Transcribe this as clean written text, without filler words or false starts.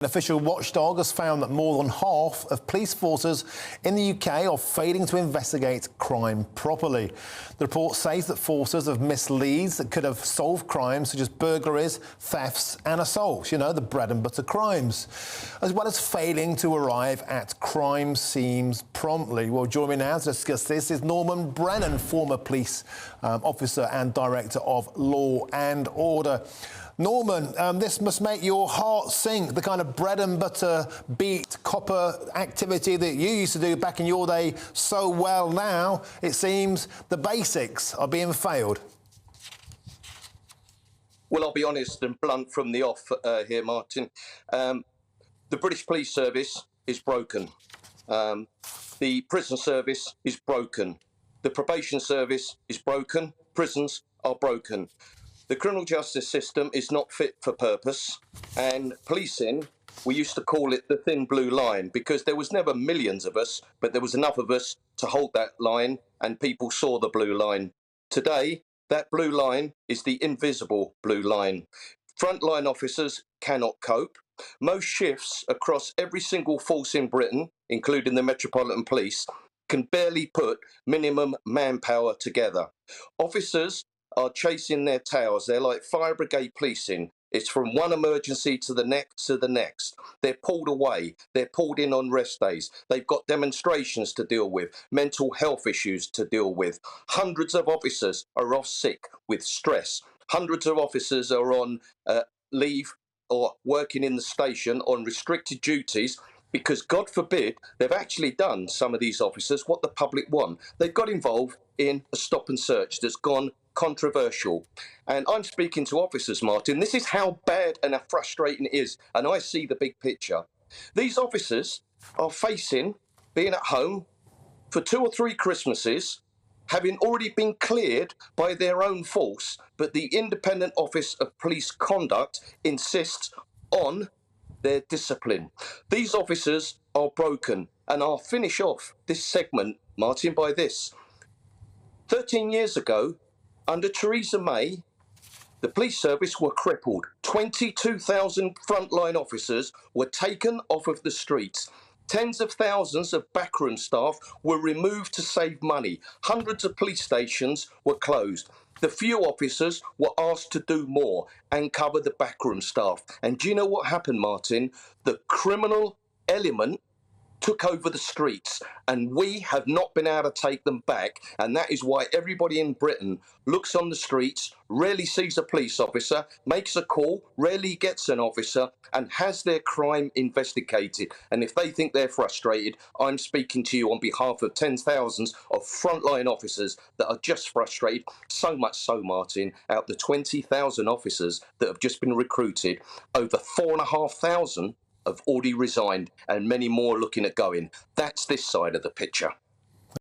An official watchdog has found that more than half of police forces in the UK are failing to investigate crime properly. The report says that forces have missed leads that could have solved crimes such as burglaries, thefts and assaults, you know, the bread and butter crimes, as well as failing to arrive at crime scenes promptly. Well, joining me now to discuss this is Brennan, former police officer and director of Law and Order. Norman, this must make your heart sink, the kind of bread and butter beat copper activity that you used to do back in your day so well. Now it seems the basics are being failed. Well, I'll be honest and blunt from the off here, Martin. The British Police Service is broken. The prison service is broken. The probation service is broken. Prisons are broken. The criminal justice system is not fit for purpose, and policing, we used to call it the thin blue line, because there was never millions of us, but there was enough of us to hold that line, and people saw the blue line. Today, that blue line is the invisible blue line. Frontline officers cannot cope. Most shifts across every single force in Britain, including the Metropolitan Police, can barely put minimum manpower together. Officers are chasing their tails. They're like fire brigade policing. It's from one emergency to the next. They're pulled away. They're pulled in on rest days. They've got demonstrations to deal with, mental health issues to deal with. Hundreds of officers are off sick with stress. Hundreds of officers are on leave or working in the station on restricted duties because, God forbid, they've actually done, some of these officers, what the public want. They've got involved in a stop and search that's gone controversial. And I'm speaking to officers, Martin. This is how bad and how frustrating it is. And I see the big picture. These officers are facing being at home for 2 or 3 Christmases, having already been cleared by their own force, but the Independent Office of Police Conduct insists on their discipline. These officers are broken, and I'll finish off this segment, Martin, by this. 13 years ago, under Theresa May, the police service were crippled. 22,000 frontline officers were taken off of the streets. Tens of thousands of backroom staff were removed to save money. Hundreds of police stations were closed. The few officers were asked to do more and cover the backroom staff. And do you know what happened, Martin? The criminal element took over the streets, and we have not been able to take them back. And that is why everybody in Britain looks on the streets, rarely sees a police officer, makes a call, rarely gets an officer, and has their crime investigated. And if they think they're frustrated, I'm speaking to you on behalf of tens of thousands of frontline officers that are just frustrated. So much so, Martin, out the 20,000 officers that have just been recruited, over 4,500 have already resigned, and many more looking at going. That's this side of the picture.